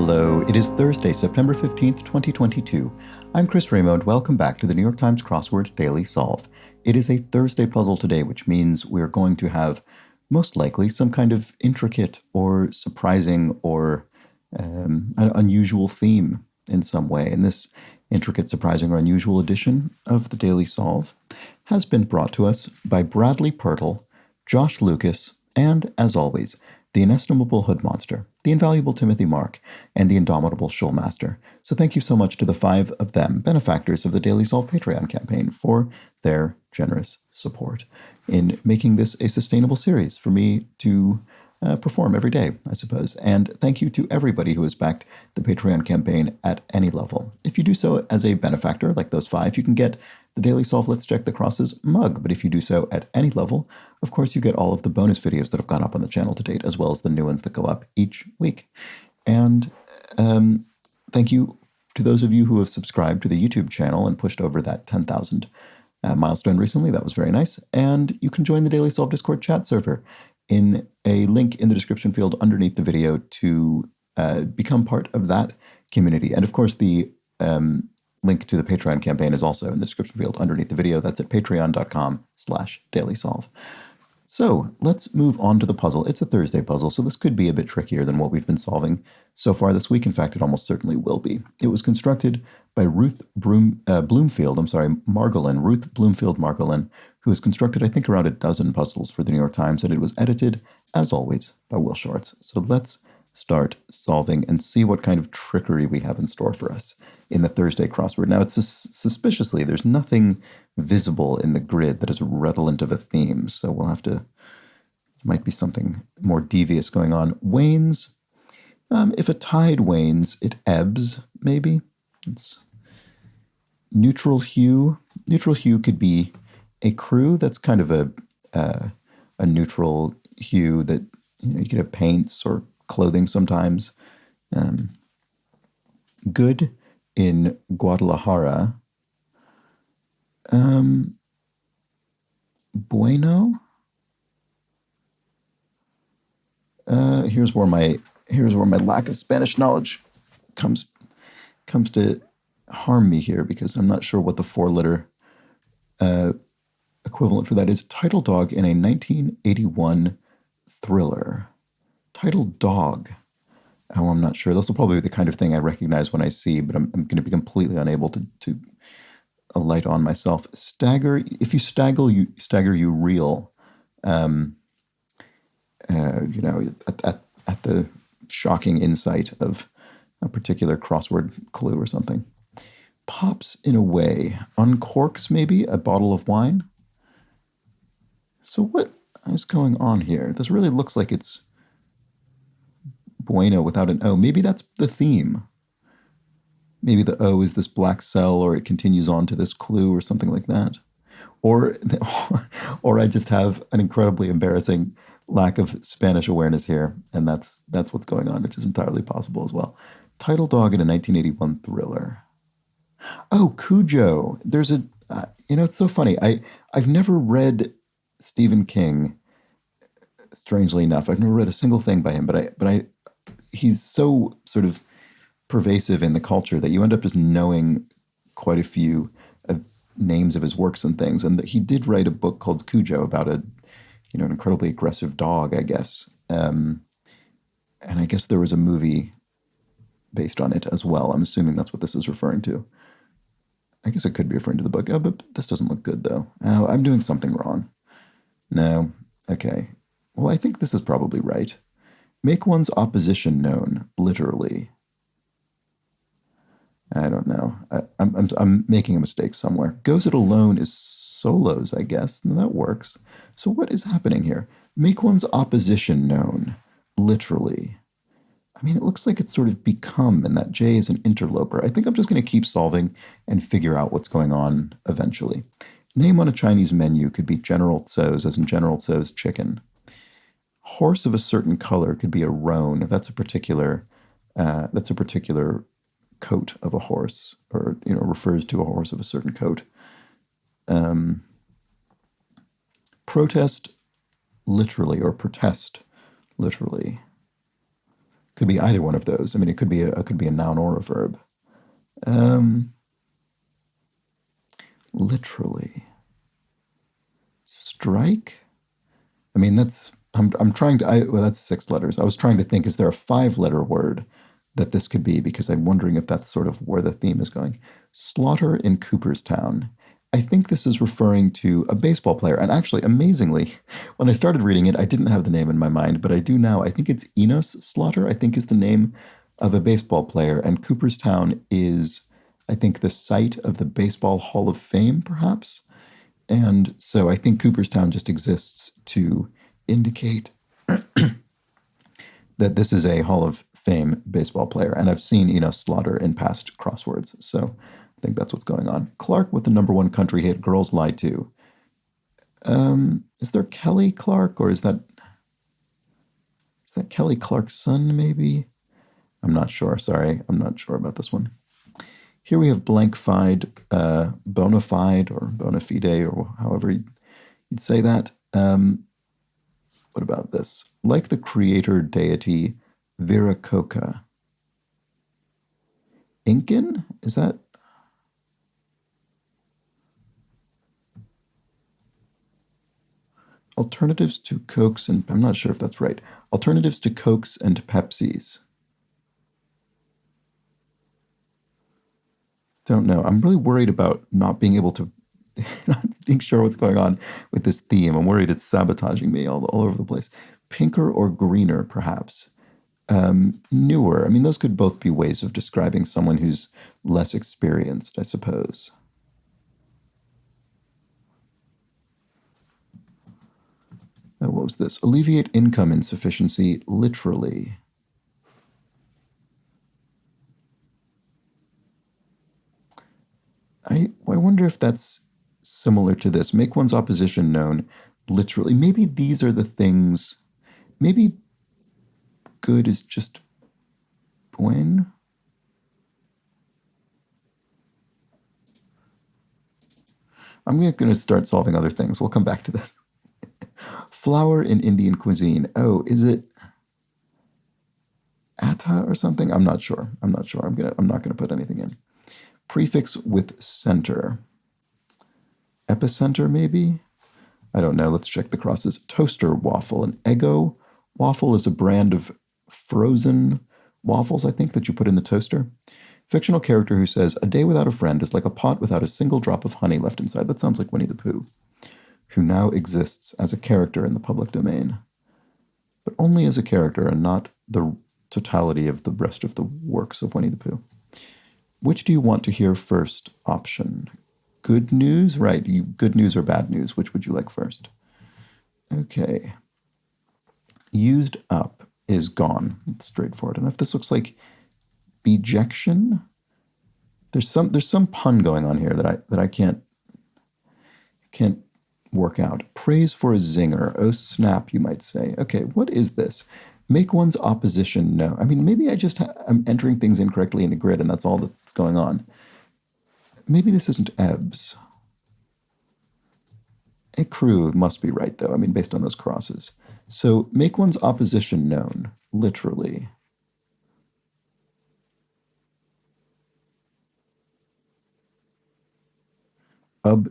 Hello, it is Thursday, September 15th, 2022. I'm Chris Ramo, and welcome back to the New York Times Crossword Daily Solve. It is a Thursday puzzle today, which means we're going to have, most likely, some kind of intricate or surprising or an unusual theme in some way. And this intricate, surprising, or unusual edition of the Daily Solve has been brought to us by Bradley Pirtle, Josh Lucas, and, as always, the inestimable Hood Monster, the invaluable Timothy Mark, and the indomitable Shulmaster. So thank you so much to the 5 of them, benefactors of the Daily Solve Patreon campaign, for their generous support in making this a sustainable series for me to perform every day, I suppose. And thank you to everybody who has backed the Patreon campaign at any level. If you do so as a benefactor, like those 5, you can get the Daily Solve Let's Check the Crosses mug. But if you do so at any level, of course, you get all of the bonus videos that have gone up on the channel to date, as well as the new ones that go up each week. And thank you to those of you who have subscribed to the YouTube channel and pushed over that 10,000 milestone recently. That was very nice. And you can join the Daily Solve Discord chat server in a link in the description field underneath the video to become part of that community. And of course, the link to the Patreon campaign is also in the description field underneath the video. That's at patreon.com/dailysolve. So let's move on to the puzzle. It's a Thursday puzzle, so this could be a bit trickier than what we've been solving so far this week. In fact, it almost certainly will be. It was constructed by Ruth Bloomfield Margolin, who has constructed, I think, around a dozen puzzles for the New York Times, and it was edited, as always, by Will Shortz. So let's start solving and see what kind of trickery we have in store for us in the Thursday crossword. Now, it's suspiciously, there's nothing visible in the grid that is redolent of a theme, so we'll have to, there might be something more devious going on. Wanes, if a tide wanes, it ebbs, maybe. It's neutral hue. Neutral hue could be a crew. That's kind of a neutral hue that, you could have paints or clothing sometimes. Good in Guadalajara. Bueno. Here's where my lack of Spanish knowledge comes to harm me here, because I'm not sure what the 4-letter equivalent for that is. Title dog in a 1981 thriller. Title dog. Oh, I'm not sure. This will probably be the kind of thing I recognize when I see, but I'm going to be completely unable to alight on myself. Stagger. If you stagger, you reel. At the shocking insight of a particular crossword clue or something. Pops in a way. Uncorks, maybe, a bottle of wine. So what is going on here? This really looks like it's bueno without an O. Maybe that's the theme. Maybe the O is this black cell, or it continues on to this clue or something like that. Or I just have an incredibly embarrassing lack of Spanish awareness here, and that's what's going on, which is entirely possible as well. Title dog in a 1981 thriller. Oh, Cujo. There's a, it's so funny. I've never read Stephen King, strangely enough. I've never read a single thing by him, but he's so sort of pervasive in the culture that you end up just knowing quite a few names of his works and things. And he did write a book called Cujo about an incredibly aggressive dog, I guess. And I guess there was a movie based on it as well. I'm assuming that's what this is referring to. I guess it could be referring to the book. Oh, but this doesn't look good, though. Oh, I'm doing something wrong. No. Okay. Well, I think this is probably right. Make one's opposition known, literally. I don't know. I'm making a mistake somewhere. Goes it alone is solos, I guess. No, that works. So what is happening here? Make one's opposition known, literally. I mean, it looks like it's sort of become, and that J is an interloper. I think I'm just going to keep solving and figure out what's going on eventually. Name on a Chinese menu could be General Tso's, as in General Tso's chicken. Horse of a certain color could be a roan. That's a particular coat of a horse, or refers to a horse of a certain coat. Protest literally, or protest literally. Could be either one of those. I mean, it could be a noun or a verb. Um, literally. Strike? I mean, I'm trying to, well, that's 6 letters. I was trying to think, is there a 5-letter word that this could be? Because I'm wondering if that's sort of where the theme is going. Slaughter in Cooperstown. I think this is referring to a baseball player. And actually, amazingly, when I started reading it, I didn't have the name in my mind, but I do now. I think it's Enos Slaughter, I think is the name of a baseball player. And Cooperstown is, I think, the site of the Baseball Hall of Fame, perhaps. And so I think Cooperstown just exists to indicate that this is a Hall of Fame baseball player. And I've seen Enos Slaughter in past crosswords. So I think that's what's going on. Clark with the #1 country hit Girls Lie Too. Is there Kelly Clark, or is that Kelly Clark's son, maybe? I'm not sure. Sorry, I'm not sure about this one. Here we have blank fide, bona fide, or bona fide, or however you'd say that. What about this? Like the creator deity Viracocha. Incan? Is that? Alternatives to Cokes and, I'm not sure if that's right. Alternatives to Cokes and Pepsis. Don't know. I'm really worried about not being able to, not being sure what's going on with this theme. I'm worried it's sabotaging me all over the place. Pinker or greener, perhaps. Newer. I mean, those could both be ways of describing someone who's less experienced, I suppose. What was this? Alleviate income insufficiency, literally. I wonder if that's similar to this. Make one's opposition known, literally. Maybe these are the things. Maybe good is just buen. I'm going to start solving other things. We'll come back to this. Flour in Indian cuisine. Oh, is it atta or something? I'm not sure. I'm not not gonna put anything in. Prefix with center. Epicenter, maybe? I don't know. Let's check the crosses. Toaster waffle. An Eggo waffle is a brand of frozen waffles, I think, that you put in the toaster. Fictional character who says, a day without a friend is like a pot without a single drop of honey left inside. That sounds like Winnie the Pooh, who now exists as a character in the public domain, but only as a character and not the totality of the rest of the works of Winnie the Pooh. Which do you want to hear first? Option. Good news? Right, good news or bad news? Which would you like first? Okay. Used up is gone. It's straightforward enough. This looks like bejection. There's some pun going on here that I can't work out. Praise for a zinger. Oh snap, you might say. Okay, what is this? Make one's opposition known. I mean, maybe I'm entering things incorrectly in the grid, and that's all that's going on. Maybe this isn't ebbs. Ecru must be right, though. I mean, based on those crosses. So make one's opposition known, literally.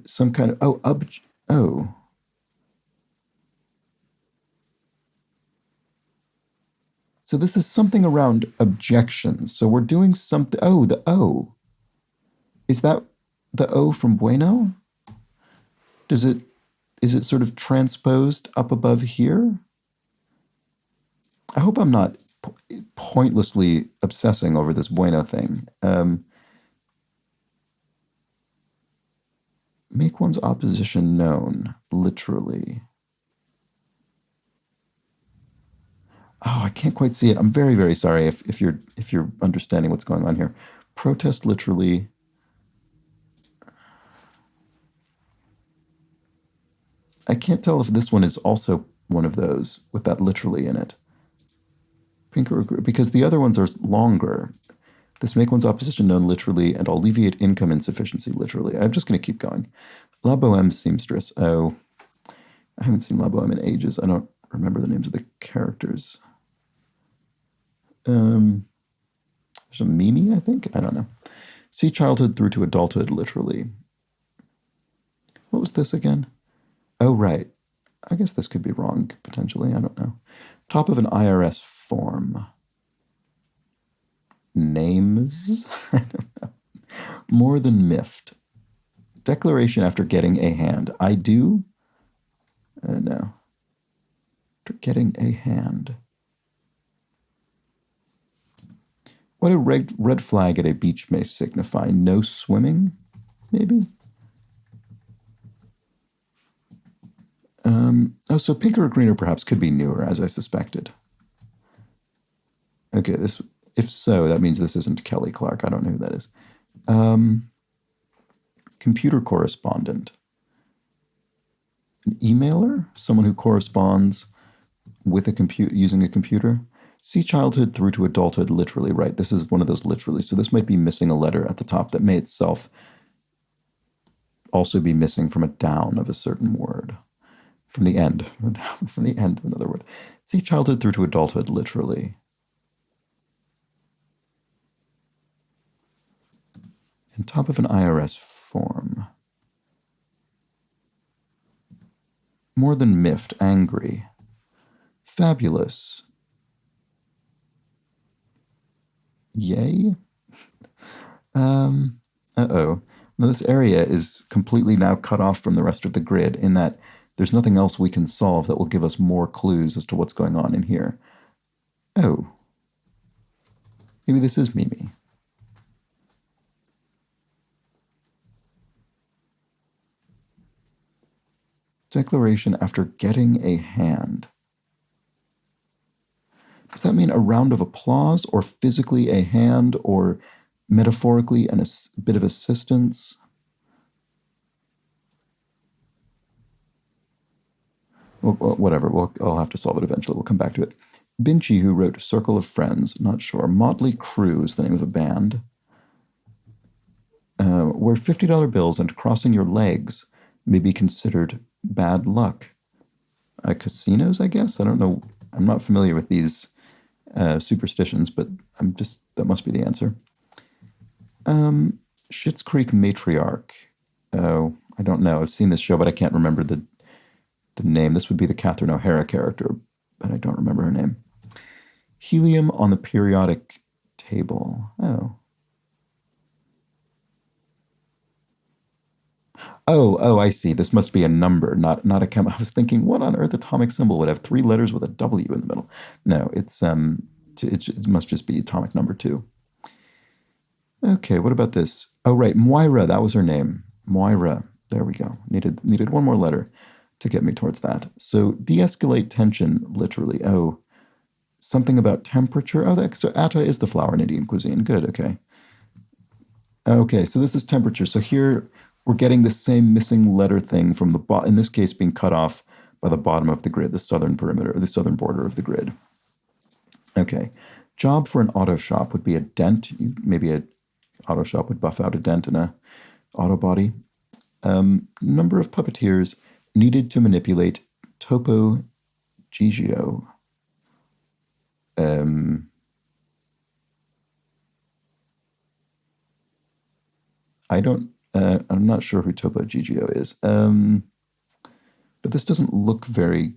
Some kind of, oh. So this is something around objections. So we're doing something, the O. Is that the O from bueno? Is it sort of transposed up above here? I hope I'm not pointlessly obsessing over this bueno thing. Make one's opposition known, literally. Oh, I can't quite see it. I'm very, very sorry if you're understanding what's going on here. Protest, literally. I can't tell if this one is also one of those with that literally in it. Because the other ones are longer. This make one's opposition known, literally, and alleviate income insufficiency, literally. I'm just going to keep going. La Boheme seamstress. Oh, I haven't seen La Boheme in ages. I don't remember the names of the characters. There's a Mimi, I think. I don't know. See childhood through to adulthood, literally. What was this again? Oh, right. I guess this could be wrong, potentially. I don't know. Top of an IRS form. Names? I don't know. More than miffed. Declaration after getting a hand. I do? No. After getting a hand. What a red flag at a beach may signify. No swimming, maybe? Oh, so pinker or greener perhaps could be newer, as I suspected. Okay, if so, that means this isn't Kelly Clark. I don't know who that is. Computer correspondent. An emailer? Someone who corresponds with a computer, using a computer? See childhood through to adulthood, literally, right? This is one of those literally. So this might be missing a letter at the top that may itself also be missing from a down of a certain word. From the end. From the end of another word. See childhood through to adulthood, literally. On top of an IRS form. More than miffed, angry. Fabulous. Yay? Uh-oh. Now this area is completely now cut off from the rest of the grid in that there's nothing else we can solve that will give us more clues as to what's going on in here. Oh. Maybe this is Mimi. Declaration after getting a hand. Does that mean a round of applause, or physically a hand, or metaphorically a bit of assistance? Well, whatever. I'll have to solve it eventually. We'll come back to it. Binchy, who wrote Circle of Friends, not sure. Motley Crue is the name of a band. Where $50 bills and crossing your legs may be considered bad luck. Casinos, I guess? I don't know. I'm not familiar with these superstitions, but that must be the answer. Schitt's Creek matriarch. Oh, I don't know. I've seen this show, but I can't remember the name. This would be the Catherine O'Hara character, but I don't remember her name. Helium on the periodic table. Oh, I see. This must be a number, not a chem. I was thinking, what on earth atomic symbol would have 3 letters with a W in the middle? No, it must just be atomic number 2. Okay, what about this? Oh, right, Moira, that was her name. Moira. There we go. Needed one more letter to get me towards that. So de-escalate tension, literally. Oh, something about temperature. Oh, so atta is the flour in Indian cuisine. Good, okay. Okay, so this is temperature. So here we're getting the same missing letter thing from the bottom, in this case being cut off by the bottom of the grid, the southern perimeter, or the southern border of the grid. Okay, job for an auto shop would be a dent. Maybe an auto shop would buff out a dent in a auto body. Number of puppeteers needed to manipulate Topo Gigio. I'm not sure who Topo Gigio is. But this doesn't look very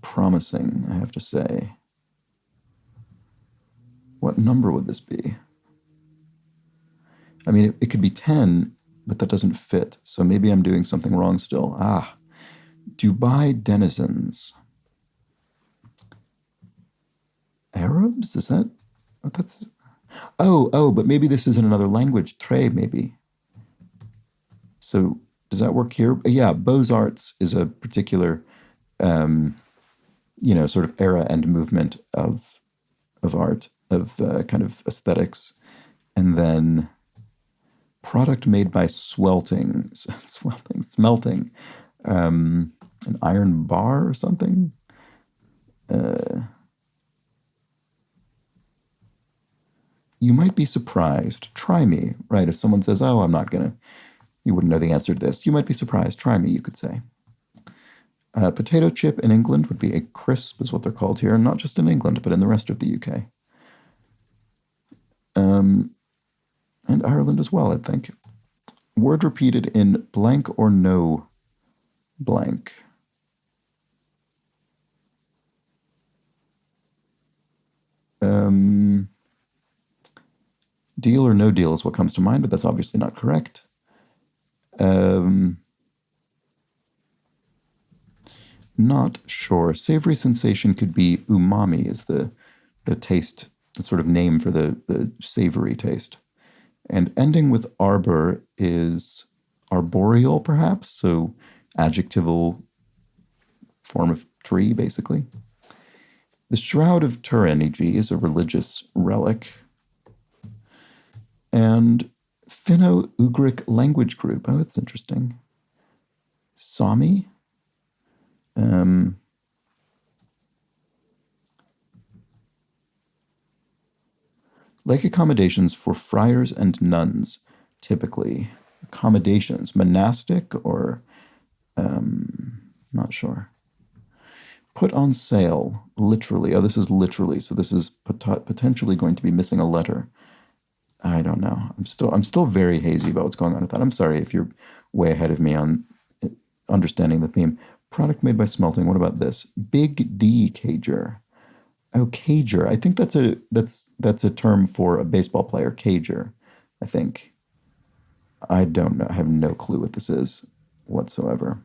promising, I have to say. What number would this be? I mean, it could be 10, but that doesn't fit. So maybe I'm doing something wrong still. Dubai denizens. Arabs? Is that what that's? Oh, but maybe this is in another language. Tre, maybe. So does that work here? Yeah, Beaux-Arts is a particular, sort of era and movement of art, of kind of aesthetics. And then product made by smelting, an iron bar or something. You might be surprised. Try me, right? If someone says, oh, I'm not going to, you wouldn't know the answer to this. You might be surprised. Try me, you could say. Potato chip in England would be a crisp, is what they're called here, not just in England, but in the rest of the UK. And Ireland as well, I think. Word repeated in blank or no blank. Deal or no deal is what comes to mind, but that's obviously not correct. Not sure. Savory sensation could be umami, is the taste, the sort of name for the savory taste. And ending with arbor is arboreal, perhaps, so adjectival form of tree, basically. The Shroud of Turin, e.g., is a religious relic. And Finno-Ugric language group. Oh, that's interesting. Sami? Like accommodations for friars and nuns, typically. Accommodations, monastic or not sure. Put on sale, literally. Oh, this is literally, so this is potentially going to be missing a letter. I don't know. I'm still very hazy about what's going on with that. I'm sorry if you're way ahead of me on understanding the theme. Product made by smelting. What about this? Big D cager. Oh, cager. I think that's a term for a baseball player. Cager, I think. I don't know. I have no clue what this is whatsoever.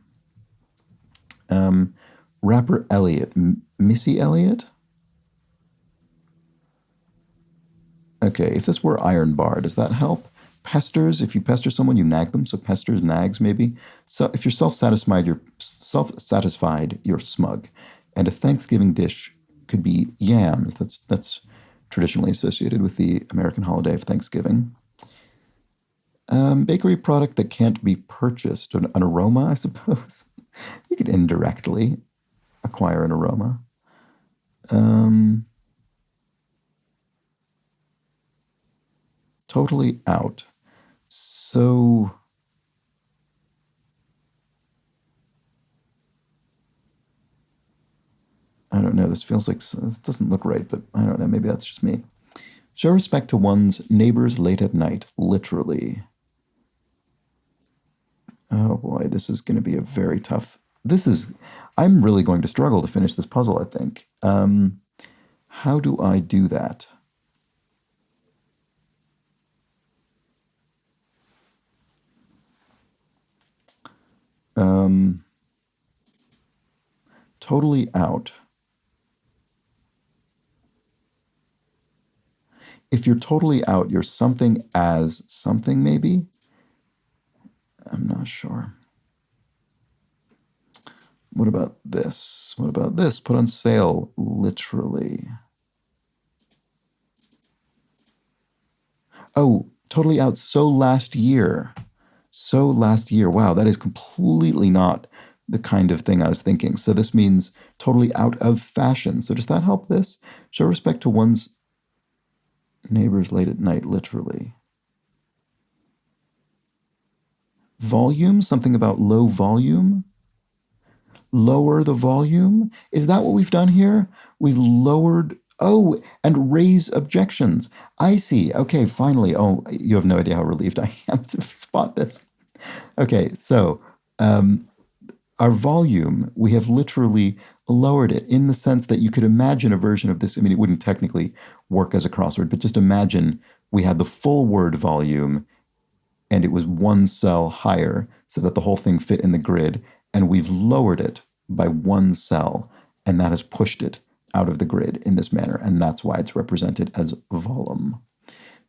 Rapper Elliot. Missy Elliott? Okay, if this were iron bar, does that help? Pesters, if you pester someone, you nag them. So pesters, nags, maybe. So if you're self-satisfied, you're smug. And a Thanksgiving dish could be yams. That's traditionally associated with the American holiday of Thanksgiving. Bakery product that can't be purchased. An aroma, I suppose. You could indirectly acquire an aroma. Totally out. So I don't know. This feels like this doesn't look right, but I don't know. Maybe that's just me. Show respect to one's neighbors late at night, literally. Oh boy, this is going to be a very tough. I'm really going to struggle to finish this puzzle, I think. How do I do that? Totally out. If you're totally out, you're something as something, maybe? I'm not sure. What about this? What about this? Put on sale, literally. Oh, totally out. So last year. So last year. Wow, that is completely not the kind of thing I was thinking. So this means totally out of fashion. So does that help this? Show respect to one's neighbors late at night, literally. Volume? Something about low volume? Lower the volume? Is that what we've done here? We've lowered... Oh, and raise objections. I see. Okay, finally. Oh, you have no idea how relieved I am to spot this. Okay, so our volume, we have literally lowered it in the sense that you could imagine a version of this. I mean, it wouldn't technically work as a crossword, but just imagine we had the full word volume and it was one cell higher so that the whole thing fit in the grid, and we've lowered it by one cell, and that has pushed it out of the grid in this manner, and that's why it's represented as volume.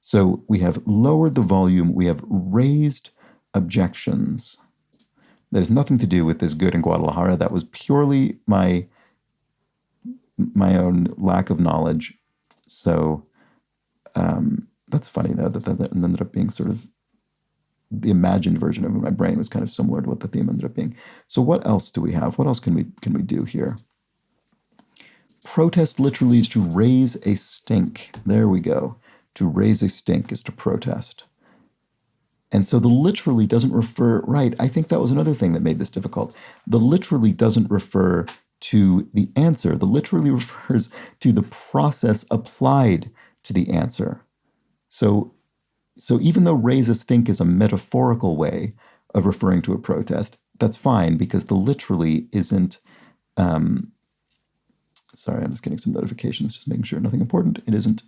So we have lowered the volume, we have raised objections. That has nothing to do with this good in Guadalajara. That was purely my own lack of knowledge. So that's funny, though, that ended up being sort of the imagined version of it in my brain was kind of similar to what the theme ended up being. So what else do we have? What else can we do here? Protest literally is to raise a stink. There we go. To raise a stink is to protest. And so the literally doesn't refer, right, I think that was another thing that made this difficult. The literally doesn't refer to the answer. The literally refers to the process applied to the answer. So even though raise a stink is a metaphorical way of referring to a protest, that's fine because the literally isn't. Sorry, I'm just getting some notifications, just making sure nothing important. It isn't.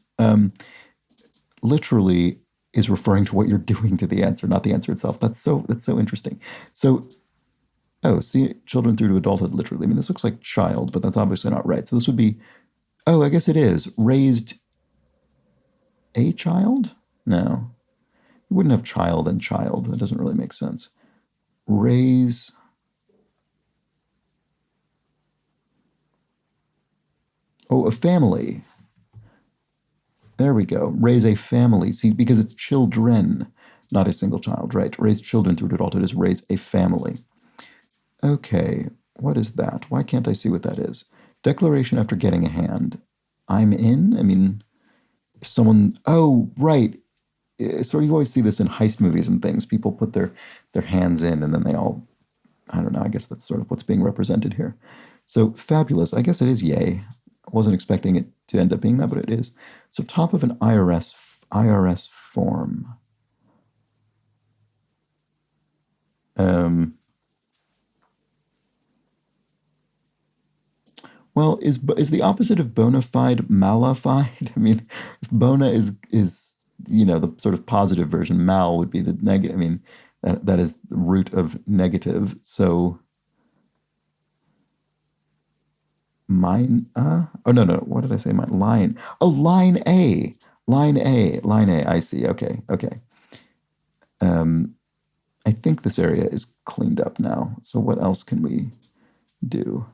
Literally is referring to what you're doing to the answer, not the answer itself. That's so interesting. So, see, children through to adulthood, literally. I mean, this looks like child, but that's obviously not right. So this would be, I guess it is. Raised a child? No. You wouldn't have child and child. That doesn't really make sense. Raise. A family. There we go. Raise a family. See, because it's children, not a single child, right? Raise children through to adulthood is raise a family. Okay, what is that? Why can't I see what that is? Declaration after getting a hand. I'm in? I mean, if someone, right. Sort of you always see this in heist movies and things. People put their hands in and then they all, I don't know, I guess that's sort of what's being represented here. So fabulous. I guess it is yay. I wasn't expecting it to end up being that, but it is. So top of an IRS form. Well, is the opposite of bona fide mala fide? I mean, if bona is the sort of positive version, mal would be the negative. I mean, that is the root of negative. So mine. Oh no, what did I say? Mine line. Oh, line A. I see. Okay. I think this area is cleaned up now. So what else can we do?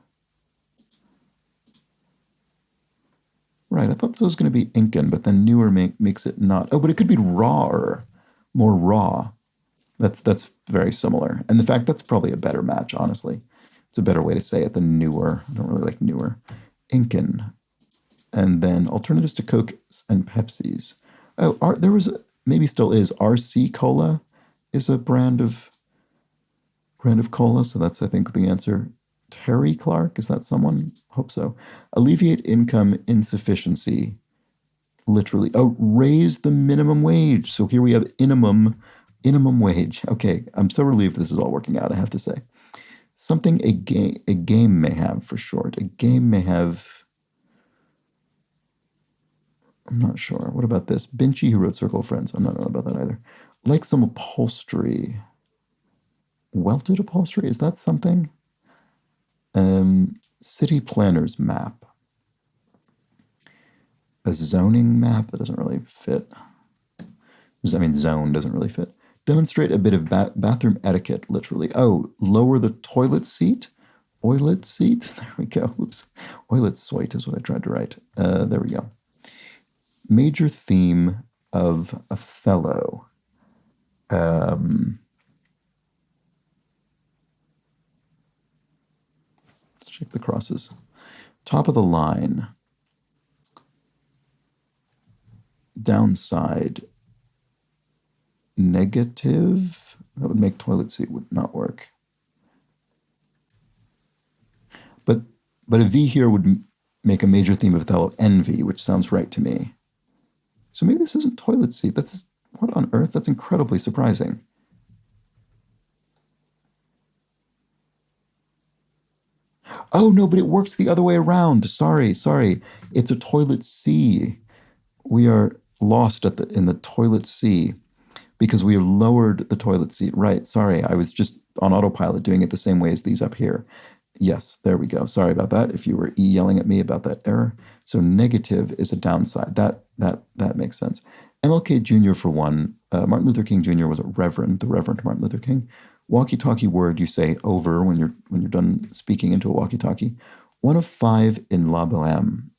Right, I thought this was going to be Incan, but then newer makes it not. Oh, but it could be rawer, more raw. That's very similar. And the fact that's probably a better match, honestly. It's a better way to say it than newer. I don't really like newer. Incan. And then alternatives to Coke and Pepsis. Oh, there was, maybe still is, RC Cola is a brand of cola, so that's, I think, the answer. Terry Clark, is that someone? Hope so. Alleviate income insufficiency. Literally. Oh, raise the minimum wage. So here we have minimum wage. Okay, I'm so relieved this is all working out, I have to say. Something a game may have for short. A game may have. I'm not sure. What about this? Binchy, who wrote Circle of Friends. I'm not know about that either. Like some upholstery. Welted upholstery? Is that something? City planner's map. A zoning map that doesn't really fit. I mean, zone doesn't really fit. Demonstrate a bit of bathroom etiquette, literally. Oh, lower the toilet seat? Oilet seat? There we go. Oops. Oilet soit is what I tried to write. There we go. Major theme of Othello. Let's check the crosses. Top of the line. Downside. Negative. That would make toilet seat would not work. But a V here would make a major theme of Othello envy, which sounds right to me. So maybe this isn't toilet seat. That's, what on earth? That's incredibly surprising. Oh, no, but it works the other way around. Sorry. It's a toilet C. We are lost in the toilet C because we have lowered the toilet seat. Right, sorry. I was just on autopilot doing it the same way as these up here. Yes, there we go. Sorry about that. If you were yelling at me about that error. So negative is a downside. That makes sense. MLK Jr. for one. Martin Luther King Jr. was a reverend, the Reverend Martin Luther King. Walkie-talkie word you say over when you're done speaking into a walkie-talkie. 1 of 5 in La Boheme.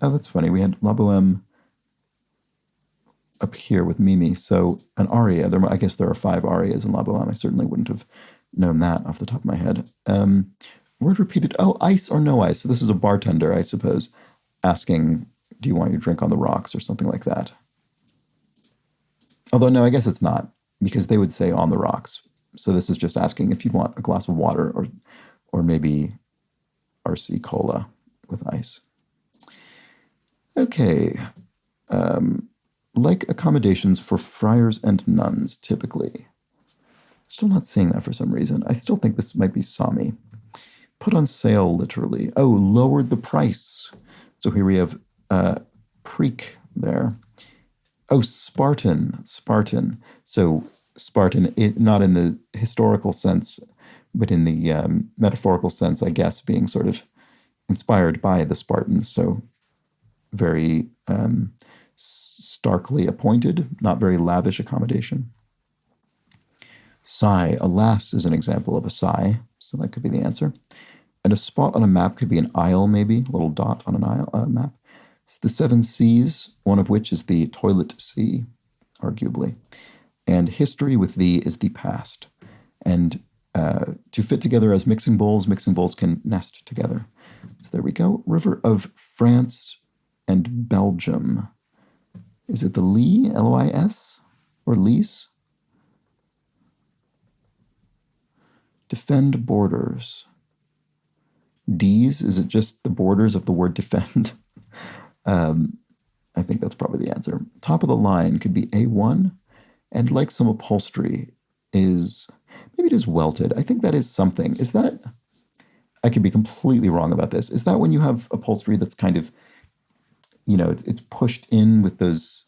Oh, that's funny. We had La Boheme up here with Mimi. So an aria. I guess there are 5 arias in La Boheme. I certainly wouldn't have known that off the top of my head. Word repeated. Oh, ice or no ice. So this is a bartender, I suppose, asking, do you want your drink on the rocks or something like that? Although, no, I guess it's not, because they would say on the rocks. So this is just asking if you want a glass of water or maybe RC Cola with ice. Okay. like accommodations for friars and nuns, typically. Still not seeing that for some reason. I still think this might be Sami. Put on sale, literally. Oh, lowered the price. So here we have Preek there. Oh, Spartan. So Spartan, not in the historical sense, but in the metaphorical sense, I guess, being sort of inspired by the Spartans. So very starkly appointed, not very lavish accommodation. Sigh, alas, is an example of a sigh, so that could be the answer. And a spot on a map could be an isle, maybe, a little dot on an map. It's the seven seas, one of which is the toilet sea, arguably. And history with thee is the past. And to fit together as mixing bowls can nest together. So there we go. River of France and Belgium. Is it the Lee, L-O-I-S, or Lys? Defend borders. D's, is it just the borders of the word defend? I think that's probably the answer. Top of the line could be A1, and like some upholstery is, maybe it is welted. I think that is something. Is that, I could be completely wrong about this. Is that when you have upholstery that's kind of, it's pushed in with those,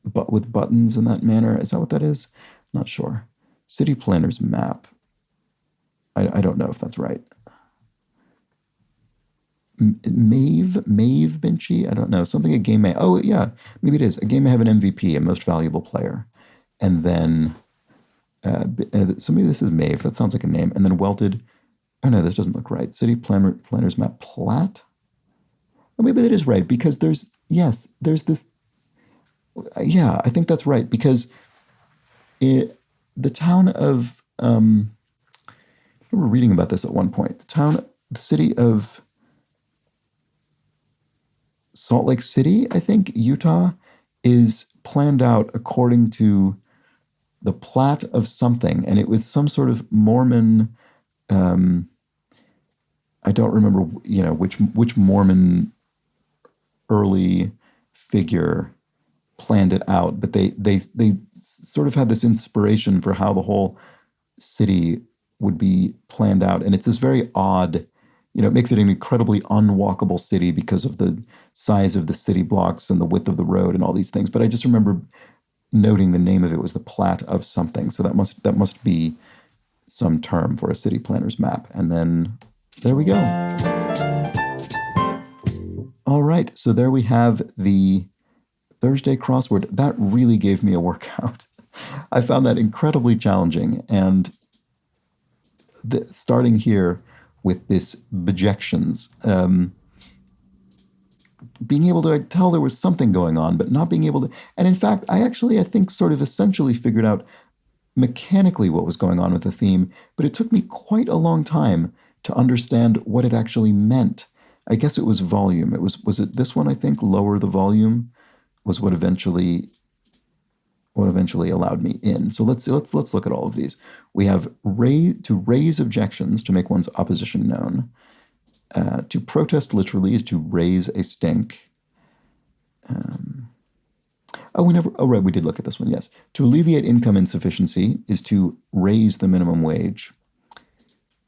but with buttons in that manner? Is that what that is? Not sure. City planner's map. I don't know if that's right. Maeve Binchy? I don't know. Something a game may... Oh, yeah. Maybe it is. A game may have an MVP, a most valuable player. And then... so maybe this is Maeve. That sounds like a name. And then welted... Oh, no, this doesn't look right. City planner's map. Plat? Oh, maybe that is right, because there's... Yes, there's this... Yeah, I think that's right, because the town of... I remember reading about this at one point. The city of Salt Lake City, I think, Utah, is planned out according to the plat of something, and it was some sort of Mormon. I don't remember, which Mormon early figure planned it out, but they sort of had this inspiration for how the whole city would be planned out. And it's this very odd, it makes it an incredibly unwalkable city because of the size of the city blocks and the width of the road and all these things. But I just remember noting the name of it was the plat of something. So that must be some term for a city planner's map. And then there we go. All right. So there we have the Thursday crossword. That really gave me a workout. I found that incredibly challenging. And starting here with this bejections, being able to tell there was something going on, but not being able to. And in fact, I think sort of essentially figured out mechanically what was going on with the theme, but it took me quite a long time to understand what it actually meant. I guess it was volume. Was it this one? I think lower the volume was what eventually allowed me in. So let's look at all of these. We have to raise objections, to make one's opposition known. To protest literally is to raise a stink. Right, we did look at this one, yes. To alleviate income insufficiency is to raise the minimum wage.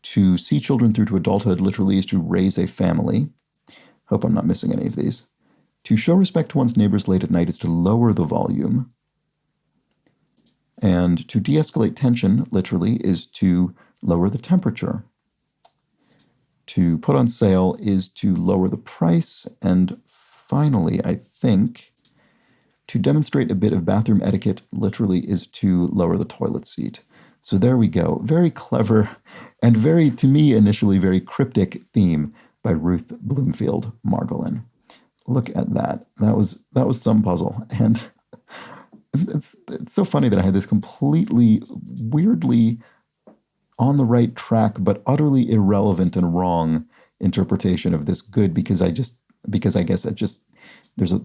To see children through to adulthood literally is to raise a family. Hope I'm not missing any of these. To show respect to one's neighbors late at night is to lower the volume. And to de-escalate tension, literally, is to lower the temperature. To put on sale is to lower the price. And finally, I think, to demonstrate a bit of bathroom etiquette, literally, is to lower the toilet seat. So there we go. Very clever and very, to me, initially very cryptic theme by Ruth Bloomfield Margolin. Look at that. That was some puzzle. And it's so funny that I had this completely, weirdly on the right track, but utterly irrelevant and wrong interpretation of this good, because I guess there's a,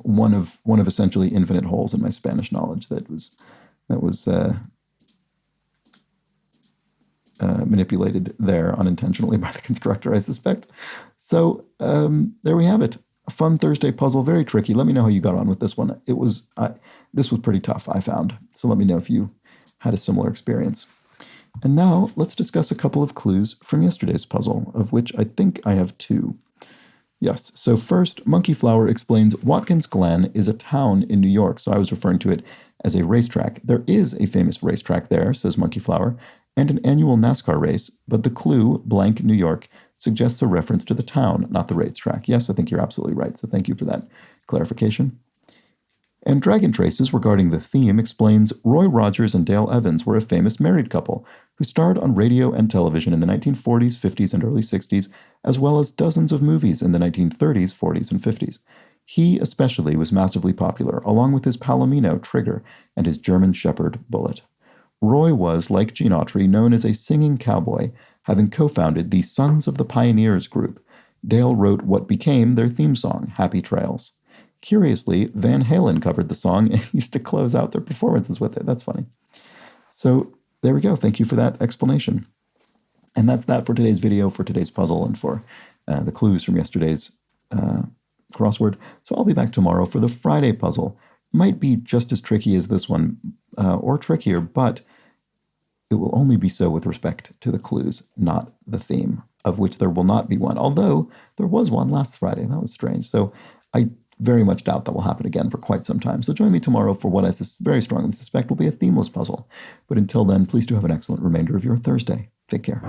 one of essentially infinite holes in my Spanish knowledge that was manipulated there unintentionally by the constructor, I suspect. So there we have it. A fun Thursday puzzle, very tricky. Let me know how you got on with this one. This was pretty tough, I found. So let me know if you had a similar experience. And now let's discuss a couple of clues from yesterday's puzzle, of which I think I have two. Yes, so first, Monkey Flower explains Watkins Glen is a town in New York, so I was referring to it as a racetrack. There is a famous racetrack there, says Monkey Flower, and an annual NASCAR race, but the clue, blank New York, suggests a reference to the town, not the racetrack. Yes, I think you're absolutely right, so thank you for that clarification. And Dragon Traces, regarding the theme, explains Roy Rogers and Dale Evans were a famous married couple who starred on radio and television in the 1940s, 50s, and early 60s, as well as dozens of movies in the 1930s, 40s, and 50s. He especially was massively popular, along with his Palomino, Trigger, and his German Shepherd, Bullet. Roy was, like Gene Autry, known as a singing cowboy, having co-founded the Sons of the Pioneers group. Dale wrote what became their theme song, Happy Trails. Curiously, Van Halen covered the song and used to close out their performances with it. That's funny. So there we go. Thank you for that explanation. And that's that for today's video, for today's puzzle, and for the clues from yesterday's crossword. So I'll be back tomorrow for the Friday puzzle. Might be just as tricky as this one, or trickier, but it will only be so with respect to the clues, not the theme, of which there will not be one. Although there was one last Friday. That was strange. So I very much doubt that will happen again for quite some time. So join me tomorrow for what I very strongly suspect will be a themeless puzzle. But until then, please do have an excellent remainder of your Thursday. Take care.